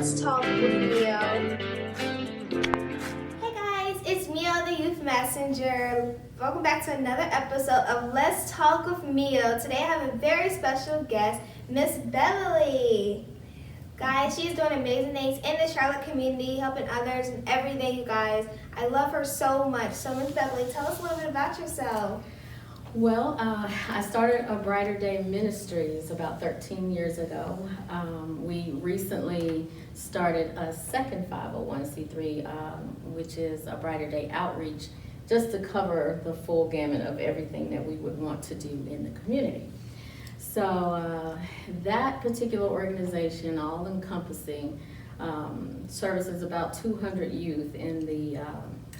Let's Talk with Meo. Hey guys, it's Meo, the Youth Messenger. Welcome back to another episode of Let's Talk with Meo. Today I have a very special guest, Miss Beverly. Guys, she's doing amazing things in the Charlotte community, helping others and every day, you guys. I love her so much. So Miss Beverly, tell us a little bit about yourself. Well, I started a Brighter Day Ministries about 13 years ago. We recently started a second 501c3, which is a Brighter Day Outreach, just to cover the full gamut of everything that we would want to do in the community. So that particular organization, all encompassing, services about 200 youth in the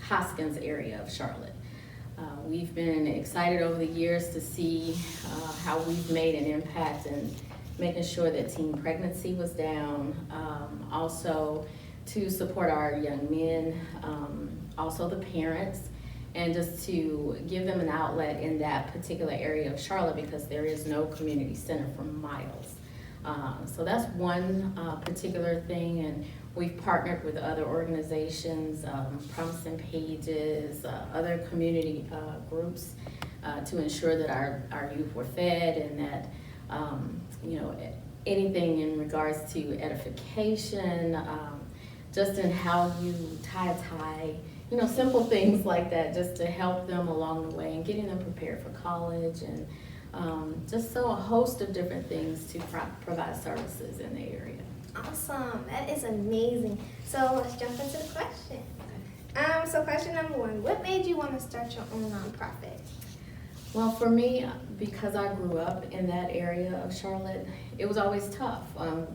Hoskins area of Charlotte. We've been excited over the years to see how we've made an impact in making sure that teen pregnancy was down, also to support our young men, also the parents, and just to give them an outlet in that particular area of Charlotte because there is no community center for miles. So that's one particular thing, and we've partnered with other organizations, Promising Pages, other community groups to ensure that our youth were fed and that, anything in regards to edification, just in how you tie, simple things like that, just to help them along the way and getting them prepared for college and just so a host of different things to provide services in the area. Awesome, that is amazing. So let's jump into the question. So question number one, what made you want to start your own nonprofit? Well, for me, because I grew up in that area of Charlotte, it was always tough.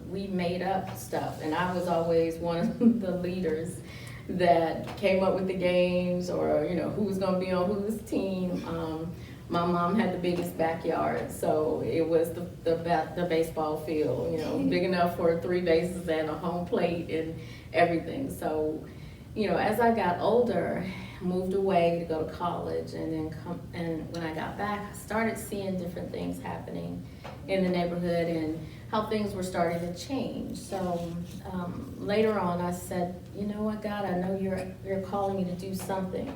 We made up stuff, and I was always one of the leaders that came up with the games or, who was going to be on whose team. My mom had the biggest backyard, so it was the baseball field, big enough for 3 bases and a home plate and everything. So, as I got older, moved away to go to college, and when I got back, I started seeing different things happening in the neighborhood and how things were starting to change. So later on, I said, you know what, God, I know you're calling me to do something.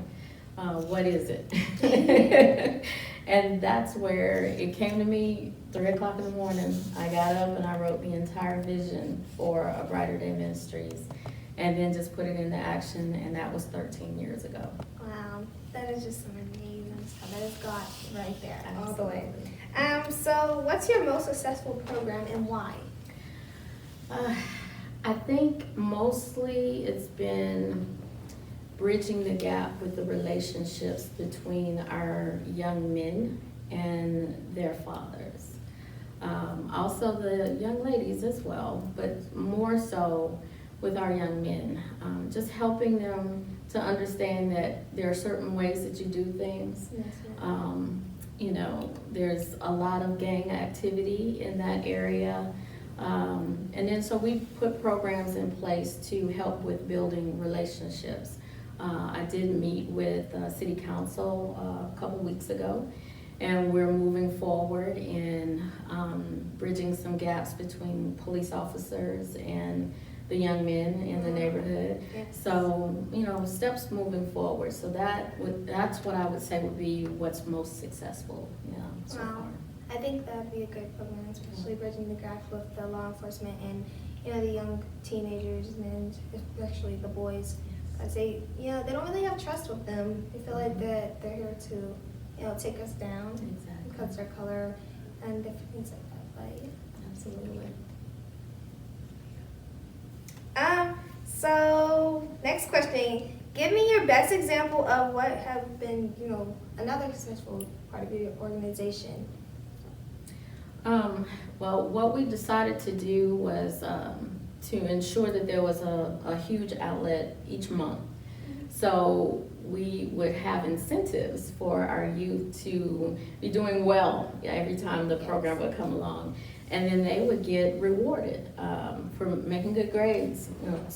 What is it? And that's where it came to me, 3 o'clock in the morning. I got up and I wrote the entire vision for a Brighter Day Ministries and then just put it into action, and that was 13 years ago. Wow, that is just some amazing stuff. That is God right there, Absolutely. all the way. So what's your most successful program and why? I think mostly it's been bridging the gap with the relationships between our young men and their fathers. Also the young ladies as well, but more so with our young men. Just helping them to understand that there are certain ways that you do things. Yes, There's a lot of gang activity in that area. And then so we put programs in place to help with building relationships. I did meet with City Council a couple weeks ago, and we're moving forward in bridging some gaps between police officers and the young men in the neighborhood. Yes. So, steps moving forward. So that's what I would say would be what's most successful, so Wow. far. I think that would be a good program, especially bridging the gap with the law enforcement and the young teenagers and especially the boys. Because they don't really have trust with them. They feel like that they're here to take us down Exactly. because their color and different things like that. But yeah. Absolutely. So next question. Give me your best example of what have been, another successful part of your organization. Well, what we decided to do was to ensure that there was a huge outlet each month. So we would have incentives for our youth to be doing well every time the program would come along. And then they would get rewarded for making good grades,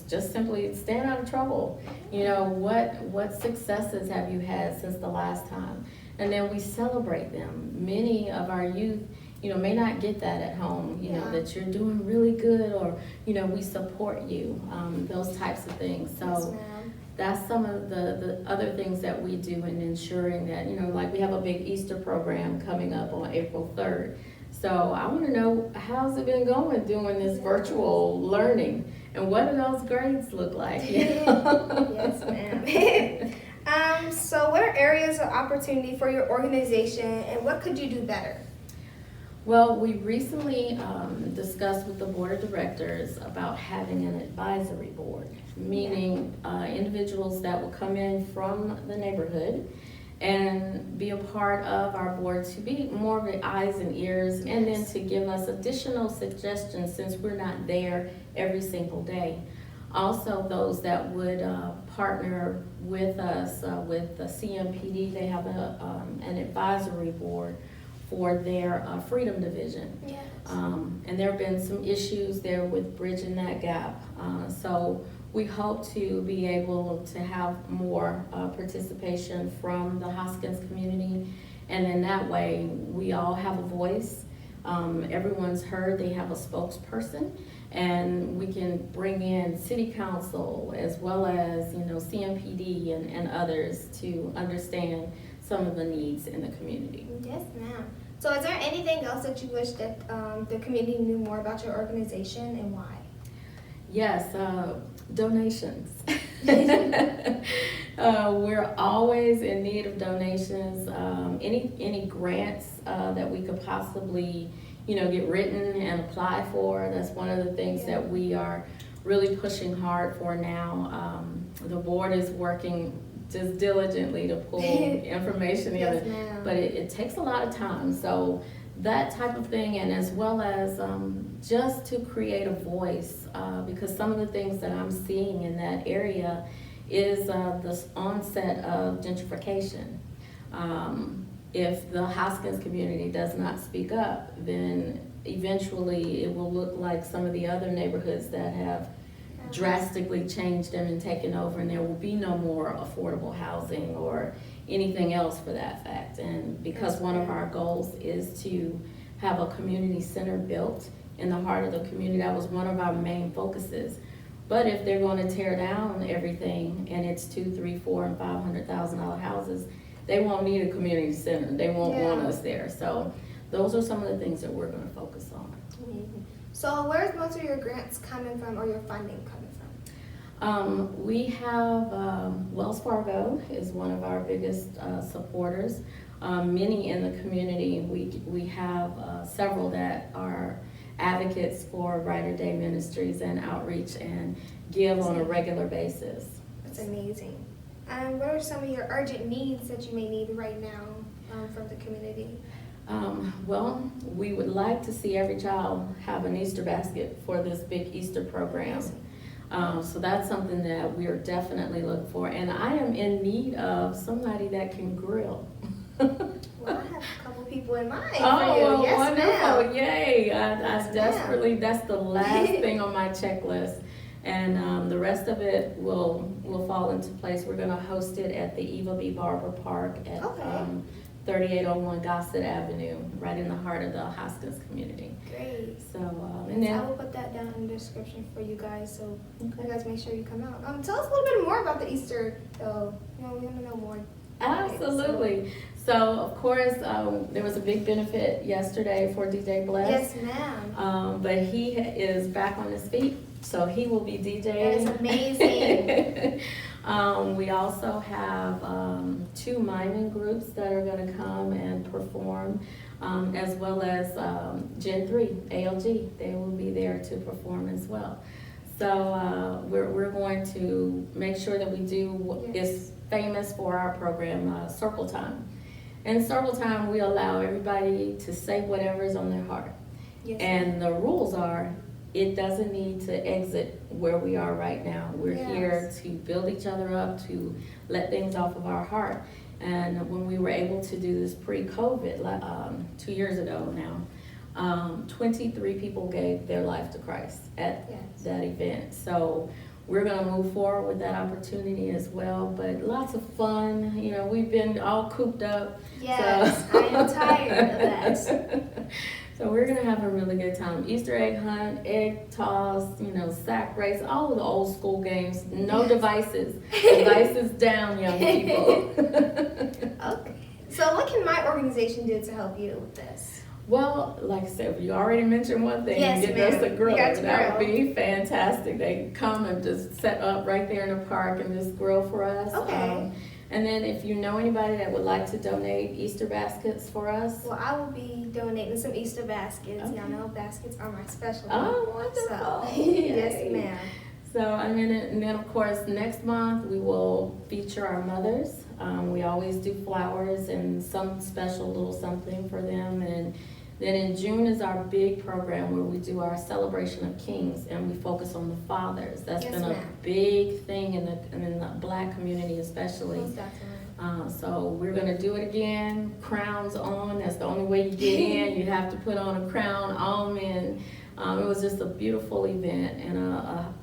just simply staying out of trouble. What successes have you had since the last time? And then we celebrate them. Many of our youth, may not get that at home, you know, Yeah. that you're doing really good, or, we support you, those types of things. Yes, So ma'am. that's some of the other things that we do in ensuring that, like we have a big Easter program coming up on April 3rd. So I want to know, how's it been going doing this virtual learning, and what do those grades look like? Yes, ma'am. So what are areas of opportunity for your organization, and what could you do better? Well, we recently discussed with the board of directors about having an advisory board, meaning individuals that will come in from the neighborhood and be a part of our board, to be more of the eyes and ears, and then to give us additional suggestions since we're not there every single day. Also, those that would partner with us, with the CMPD, they have an advisory board for their Freedom Division. Yes. And there have been some issues there with bridging that gap. So we hope to be able to have more participation from the Hoskins community. And in that way, we all have a voice. Everyone's heard, they have a spokesperson. And we can bring in city council as well as, CMPD and others to understand some of the needs in the community. Yes, ma'am. So is there anything else that you wish that the community knew more about your organization, and why? Yes, donations. We're always in need of donations. Any grants that we could possibly, get written and apply for. That's one of the things that we are really pushing hard for now. The board is working just diligently to pull information Yes, in, ma'am. but it takes a lot of time. So that type of thing, and as well as just to create a voice, because some of the things that I'm seeing in that area is the onset of gentrification. If the Hoskins community does not speak up, then eventually it will look like some of the other neighborhoods that have drastically changed them and taken over, and there will be no more affordable housing or anything else for that fact. And because one of our goals is to have a community center built in the heart of the community, that was one of our main focuses. But if they're going to tear down everything and it's $200,000, $300,000, $400,000 and $500,000 houses, they won't need a community center. They won't want us there. So those are some of the things that we're going to focus on. Mm-hmm. So where's most of your grants coming from, or your funding coming from? We have Wells Fargo is one of our biggest supporters. Many in the community, we have several that are advocates for Brighter Day Ministries and outreach and give on a regular basis. That's amazing. What are some of your urgent needs that you may need right now from the community? Well, we would like to see every child have an Easter basket for this big Easter program. So that's something that we are definitely looking for. And I am in need of somebody that can grill. Well, I have a couple people in mind for Oh, you. well, Yes, wonderful. ma'am. Yay. Yes, I desperately, that's the last thing on my checklist. And the rest of it will fall into place. We're going to host it at the Eva B. Barber Park at 3801 Gossett Avenue, right in the heart of the Hoskins community. Great. So, and then I will put that down in the description for you guys, so you guys make sure you come out. Tell us a little bit more about the Easter, though. We want to know more. Absolutely. So, of course, there was a big benefit yesterday for DJ Bless. Yes, ma'am. But he is back on his feet, so he will be DJing. That is amazing. We also have 2 miming groups that are going to come and perform, as well as Gen 3, ALG. They will be there to perform as well. So we're going to make sure that we do what is famous for our program, Circle Time. In Circle Time, we allow everybody to say whatever is on their heart. Yes, And the rules are, it doesn't need to exit where we are right now. We're here to build each other up, to let things off of our heart. And when we were able to do this pre-COVID, 2 years ago now, 23 people gave their life to Christ at that event. So we're going to move forward with that opportunity as well. But lots of fun. We've been all cooped up. Yes, I am tired of that. So we're gonna have a really good time. Easter egg hunt, egg toss, sack race, all of the old school games. No devices. Devices down, young people. Okay. So what can my organization do to help you with this? Well, like I said, you already mentioned one thing. Yes, Get us a grill. That would grill. be fantastic. They come and just set up right there in the park and just grill for us. Okay. And then if you know anybody that would like to donate Easter baskets for us. Well, I will be donating some Easter baskets. Okay. Y'all know baskets are my specialty. Oh, wonderful. So, yes, ma'am. So, and then of course, next month we will feature our mothers. We always do flowers and some special little something for them. And then in June is our big program where we do our celebration of kings and we focus on the fathers. That's been a big thing in the Black community especially. Most definitely. So we're gonna do it again. Crowns on. That's the only way you get in. You have to put on a crown. All men. It was just a beautiful event and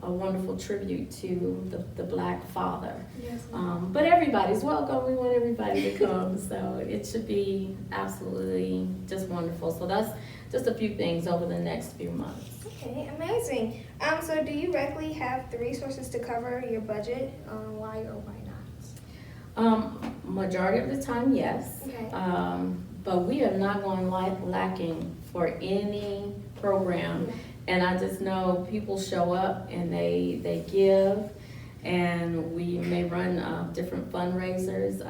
a wonderful tribute to the Black father. Yes, But everybody's welcome. We want everybody to come. So it should be absolutely just wonderful. So that's just a few things over the next few months. Okay, amazing. So do you regularly have the resources to cover your budget? Why or why not? Majority of the time, yes. Okay. But we are not going lacking for any program. And I just know people show up and they give, and we may run different fundraisers.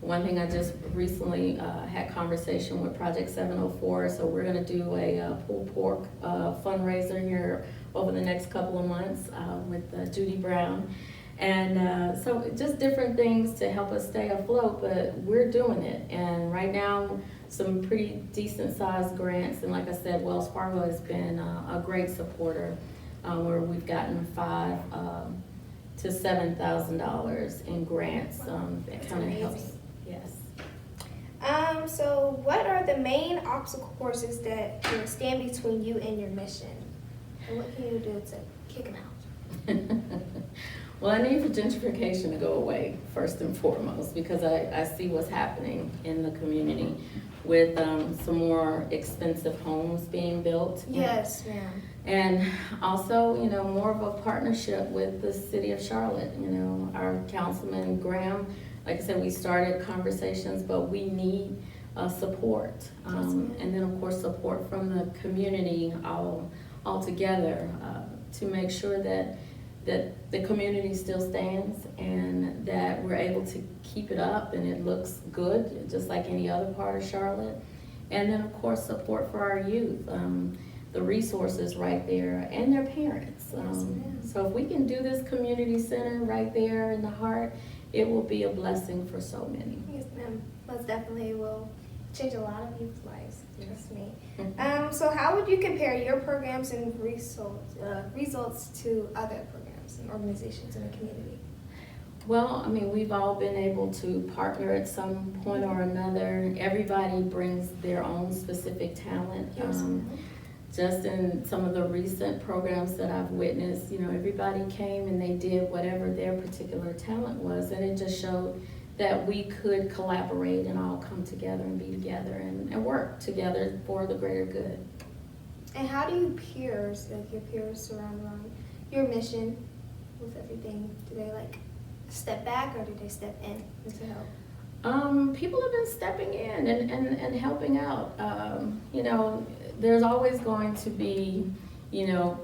One thing I just recently had conversation with Project 704, so we're gonna do a pulled pork fundraiser here over the next couple of months with Judy Brown. And so just different things to help us stay afloat, but we're doing it. And right now, some pretty decent sized grants. And like I said, Wells Fargo has been a great supporter where we've gotten $5,000 to $7,000 in grants. That kind of helps. Yes. So what are the main obstacle courses that stand between you and your mission? And what can you do to kick them out? Well, I need for gentrification to go away first and foremost because I see what's happening in the community with some more expensive homes being built. Yes, ma'am. And also, more of a partnership with the city of Charlotte. Our councilman Graham, like I said, we started conversations, but we need support. And then of course support from the community all together to make sure that the community still stands and that we're able to keep it up and it looks good, just like any other part of Charlotte. And then of course support for our youth, the resources right there and their parents. So if we can do this community center right there in the heart, it will be a blessing for so many. Yes, ma'am. Most definitely will change a lot of people's lives. Trust me. So how would you compare your programs and results to other programs and organizations in the community? Well, we've all been able to partner at some point or another. Everybody brings their own specific talent. Yes, just in some of the recent programs that I've witnessed, everybody came and they did whatever their particular talent was, and it just showed that we could collaborate and all come together and be together and work together for the greater good. And how do your peers surround your mission with everything? Do they step back or do they step in to help? People have been stepping in and helping out. There's always going to be,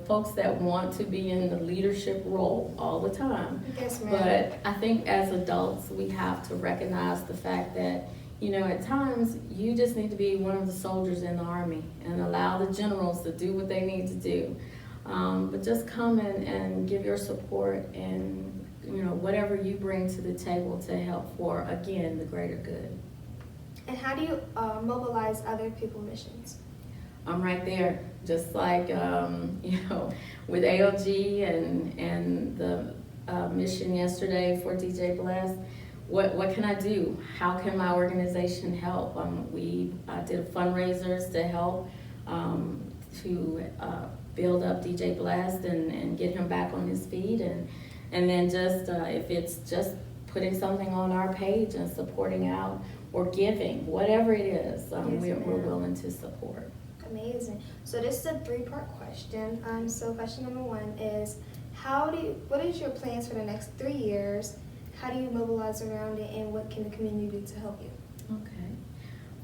folks that want to be in the leadership role all the time. Yes, ma'am. But I think as adults, we have to recognize the fact that, at times you just need to be one of the soldiers in the army and allow the generals to do what they need to do. But just come and give your support and, whatever you bring to the table to help for, again, the greater good. And how do you mobilize other people's missions? I'm right there, just like, with ALG and the mission yesterday for DJ Bless. What can I do? How can my organization help? We did fundraisers to help to build up DJ Blast and get him back on his feet. And then just, if it's just putting something on our page and supporting out or giving, whatever it is, we're willing to support. Amazing. So this is a three-part question. So question number one is, what is your plans for the next 3 years? How do you mobilize around it, and what can the community do to help you? Okay.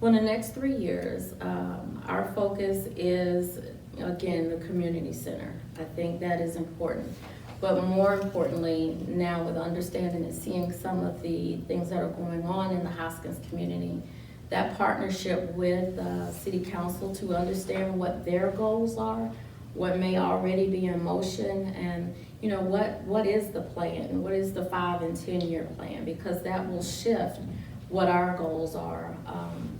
Well, in the next 3 years, our focus is, again, the community center. I think that is important. But more importantly, now with understanding and seeing some of the things that are going on in the Hoskins community, that partnership with City Council to understand what their goals are, what may already be in motion, and what is the plan, what is the 5 and 10 year plan, because that will shift what our goals are.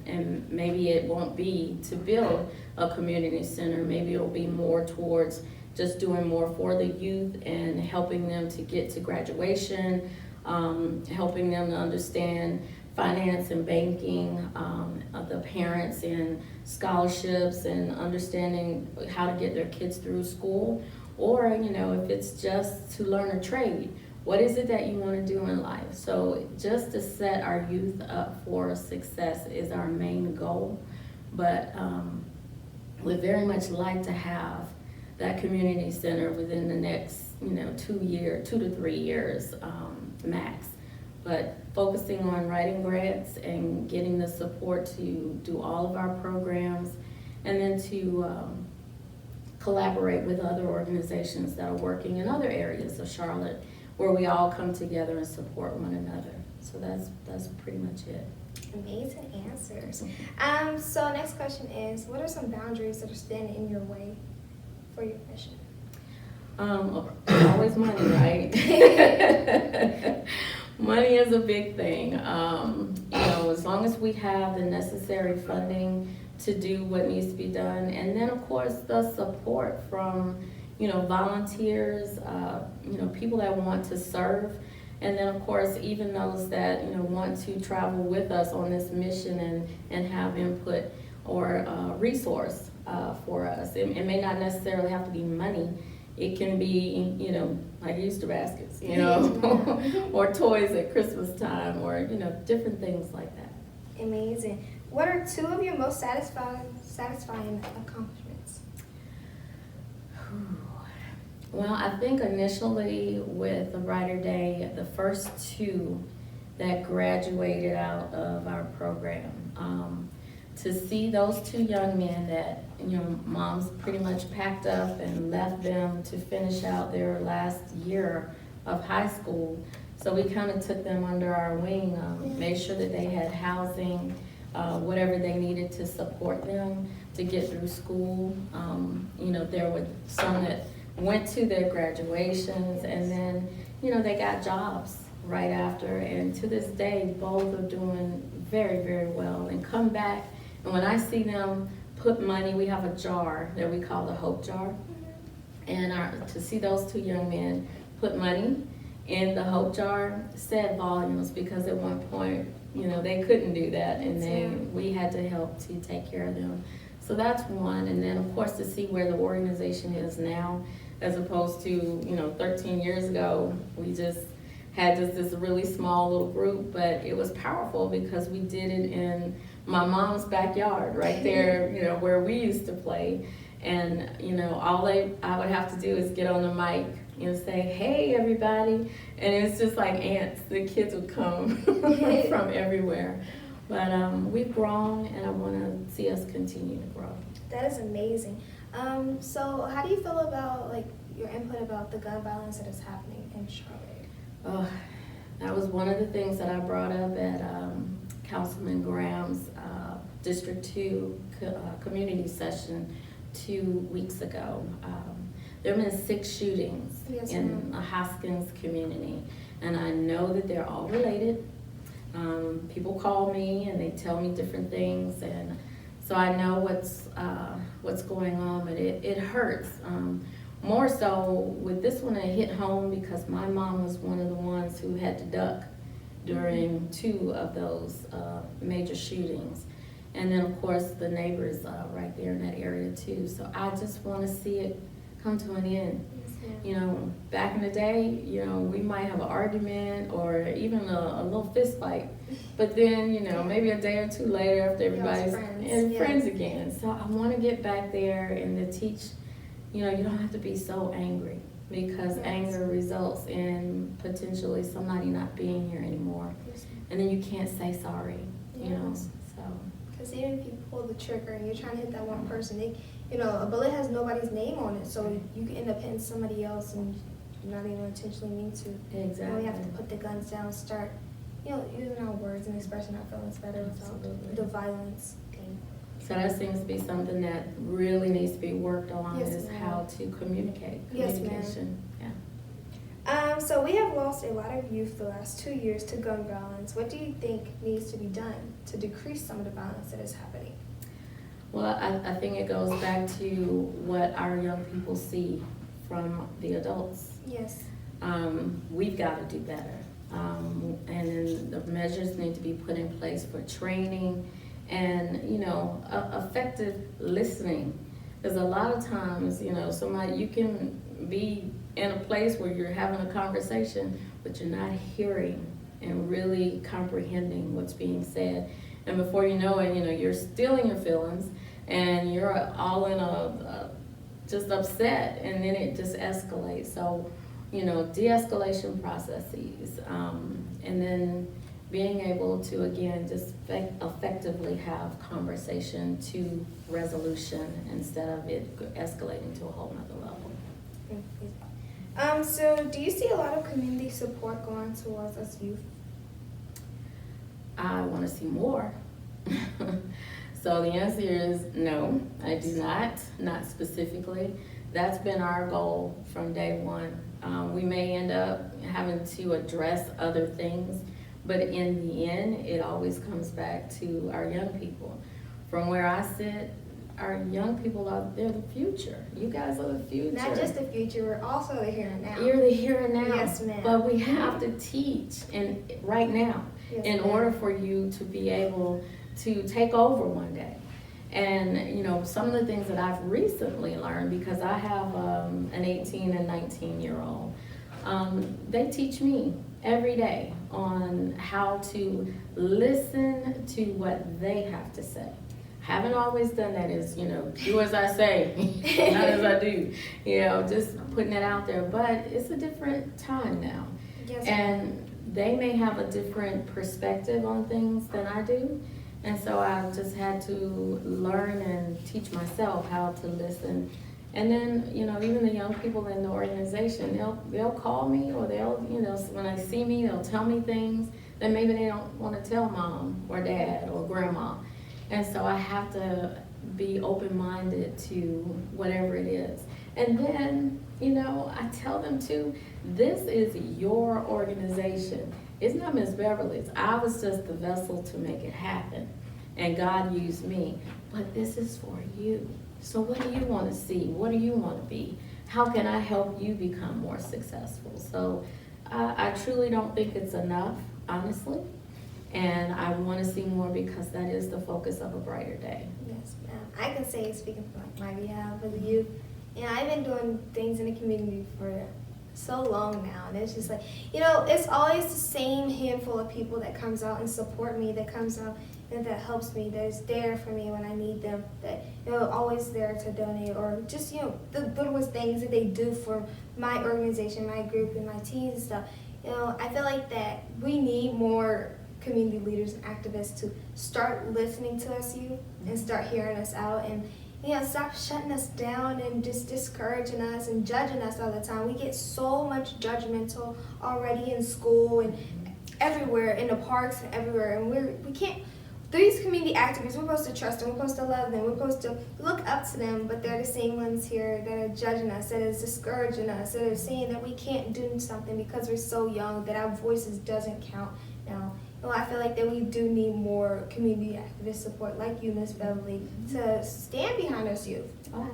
And maybe it won't be to build a community center, maybe it'll be more towards just doing more for the youth and helping them to get to graduation, helping them to understand finance and banking, of the parents and scholarships and understanding how to get their kids through school, or if it's just to learn a trade, what is it that you want to do in life? So just to set our youth up for success is our main goal, but we'd very much like to have that community center within the next 2 to 3 years max. But focusing on writing grants and getting the support to do all of our programs, and then to collaborate with other organizations that are working in other areas of Charlotte, where we all come together and support one another. So that's pretty much it. Amazing answers. So next question is, what are some boundaries that are standing in your way for your mission? Always money, right? Money is a big thing. As long as we have the necessary funding to do what needs to be done, and then of course the support from volunteers, people that want to serve, and then of course even those that want to travel with us on this mission and have input or resource for us. It may not necessarily have to be money. It can be, like Easter baskets, or toys at Christmas time, or, different things like that. Amazing. What are 2 of your most satisfying accomplishments? Well, I think initially with the Writer Day, the first 2 that graduated out of our program, to see those 2 young men that moms pretty much packed up and left them to finish out their last year of high school. So we kind of took them under our wing, made sure that they had housing, whatever they needed to support them to get through school. There were some that went to their graduations, and then they got jobs right after, and to this day both are doing very, very well and come back. And when I see them put money, we have a jar that we call the Hope Jar. And to see those 2 young men put money in the Hope Jar said volumes, because at one point, they couldn't do that, and we had to help to take care of them. So that's one. And then of course to see where the organization is now, as opposed to 13 years ago, we just had this really small little group, but it was powerful because we did it in my mom's backyard right there, where we used to play. And, all I would have to do is get on the mic and say, hey, everybody. And it's just like ants. The kids would come from everywhere. But we've grown, and I want to see us continue to grow. That is amazing. So how do you feel about your input about the gun violence that is happening in Charlotte? That was one of the things that I brought up at Councilman Graham's District 2 community session 2 weeks ago. There have been 6 shootings in the Hoskins community, and I know that they're all related. People call me and they tell me different things, and so I know what's going on, but it hurts. More so with this one, it hit home because my mom was one of the ones who had to duck during 2 of those major shootings. And then of course the neighbors right there in that area too. So I just want to see it come to an end. You know, back in the day, you know, we might have an argument or even a little fist fight, but then, you know, maybe a day or two later after everybody's friends again. So I want to get back there and to teach, you know, you don't have to be so angry, because anger results in potentially somebody not being here anymore. And then you can't say sorry, you know, so. Because even if you pull the trigger and you're trying to hit that one person, you know, a bullet has nobody's name on it, so you can end up hitting somebody else and you're not even intentionally mean to. Exactly. You know, we have to put the guns down, start, you know, using our words and expressing our feelings better without the violence. So that seems to be something that really needs to be worked on, is how to communicate. Communication. So we have lost a lot of youth the last 2 years to gun violence. What do you think needs to be done to decrease some of the violence that is happening? Well, I think it goes back to what our young people see from the adults. Yes. We've got to do better. And then the measures need to be put in place for training and, you know, effective listening. Because a lot of times, you know, you can be in a place where you're having a conversation, but you're not hearing and really comprehending what's being said. And before you know it, you know, you're still in your feelings and you're all in just upset, and then it just escalates. So, you know, de-escalation processes, and then being able to, again, just effectively have conversation to resolution instead of it escalating to a whole nother level. So do you see a lot of community support going towards us youth? I want to see more. So the answer is no, I do not specifically. That's been our goal from day one. We may end up having to address other things, but in the end, it always comes back to our young people. From where I sit, our young people they're the future. You guys are the future. Not just the future, we're also the here and now. You're the here and now. Yes, ma'am. But we have to teach right now in order for you to be able to take over one day. And, you know, some of the things that I've recently learned, because I have an 18 and 19-year-old, they teach me every day on how to listen to what they have to say. Haven't always done that, is, you know, do as I say, not as I do. You know, just putting it out there. But it's a different time now. Yes, and they may have a different perspective on things than I do. And so I just had to learn and teach myself how to listen. And then, you know, even the young people in the organization, they'll call me, or they'll, you know, when they see me, they'll tell me things that maybe they don't want to tell mom or dad or grandma. And so I have to be open-minded to whatever it is. And then, you know, I tell them too, this is your organization. It's not Miss Beverly's. I was just the vessel to make it happen. And God used me. But this is for you. So what do you want to see? What do you want to be? How can I help you become more successful? So I truly don't think it's enough, honestly. And I want to see more, because that is the focus of a brighter day. Yes, ma'am. I can say, speaking for my behalf as a youth, you know, I've been doing things in the community for so long now, and it's just like, you know, it's always the same handful of people that comes out and support me, that comes out and that helps me, that is there for me when I need them, that, you know, always there to donate, or just, you know, the littlest things that they do for my organization, my group, and my teams and stuff. You know, I feel like that we need more community leaders and activists to start listening to us youth and start hearing us out, and, you know, stop shutting us down and just discouraging us and judging us all the time. We get so much judgmental already in school and everywhere, in the parks and everywhere, and we can't. These community activists, we're supposed to trust them, we're supposed to love them, we're supposed to look up to them, but they're the same ones here that are judging us, that is discouraging us, that are saying that we can't do something because we're so young, that our voices doesn't count now. Well, I feel like that we do need more community activist support, like you, Miss Beverly, to stand behind us youth,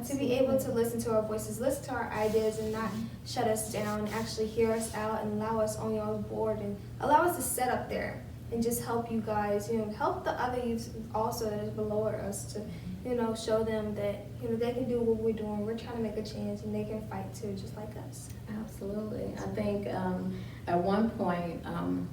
to be able to listen to our voices, listen to our ideas, and not shut us down, actually hear us out and allow us on your board, and allow us to set up there and just help you guys, you know, help the other youth also that is below us to, show them that, they can do what we're doing. We're trying to make a change and they can fight too, just like us. Absolutely. I think at one point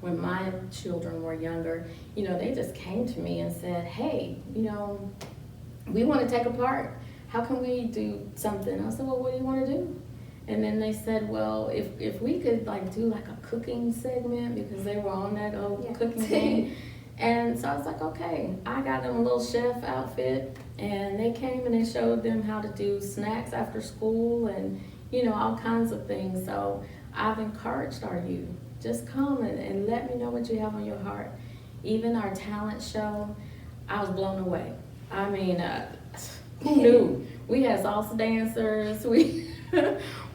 when my children were younger, they just came to me and said, hey, we want to take a part. How can we do something? I said, well, what do you want to do? And then they said, well, if we could do like a cooking segment, because they were on that cooking thing. And so I was like, okay. I got them a little chef outfit, and they came and they showed them how to do snacks after school and, all kinds of things. So I've encouraged our youth, just come and let me know what you have on your heart. Even our talent show, I was blown away. I mean, who knew? We had salsa dancers,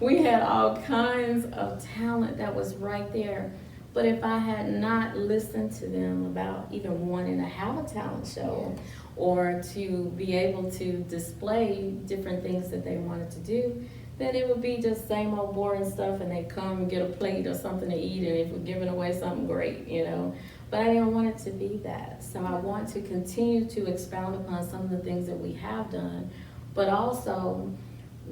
we had all kinds of talent that was right there. But if I had not listened to them about even wanting to have a talent show or to be able to display different things that they wanted to do, then it would be just same old boring stuff, and they come and get a plate or something to eat, and if we're giving away something great, But I didn't want it to be that. So I want to continue to expound upon some of the things that we have done, but also,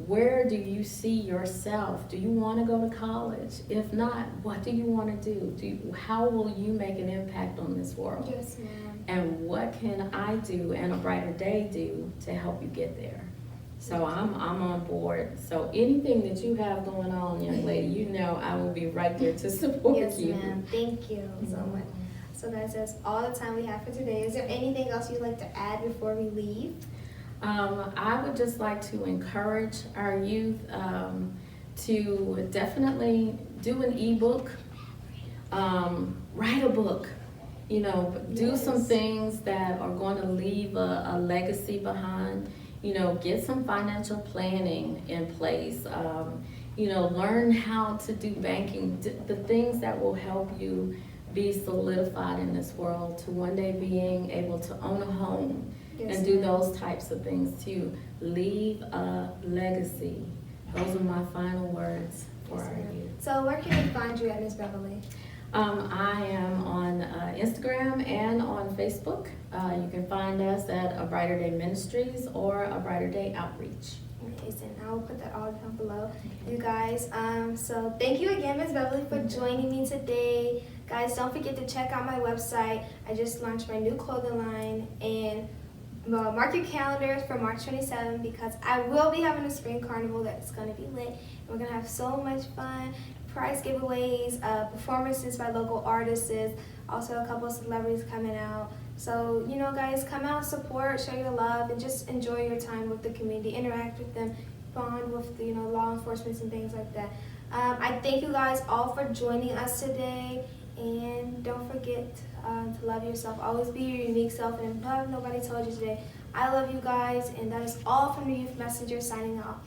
where do you see yourself? Do you want to go to college? If not, what do you want to do? How will you make an impact on this world? Yes, ma'am. And what can I do and A Brighter Day do to help you get there? So I'm on board. So anything that you have going on, young lady, I will be right there to support you. Yes, ma'am. Thank you so much. So guys, that's all the time we have for today. Is there anything else you'd like to add before we leave? I would just like to encourage our youth to definitely do an ebook, write a book, do some things that are going to leave a legacy behind, get some financial planning in place, learn how to do banking, the things that will help you be solidified in this world to one day being able to own a home. Yes, and do those types of things too. Leave a legacy. Those are my final words for our youth. So where can we find you at, Ms. Beverly? I am on Instagram and on Facebook. You can find us at A Brighter Day Ministries or A Brighter Day Outreach. Amazing. I will put that all down below. You guys, so thank you again, Ms. Beverly, for joining me today. Guys, don't forget to check out my website. I just launched my new clothing line, and mark your calendars for March 27th, because I will be having a spring carnival that's going to be lit. And we're going to have so much fun, prize giveaways, performances by local artists, also a couple of celebrities coming out. So, guys, come out, support, show your love, and just enjoy your time with the community, interact with them, bond with law enforcement and things like that. I thank you guys all for joining us today, and don't forget to love yourself. Always be your unique self, and if nobody told you today, I love you guys, and that is all from the Youth Messenger signing off.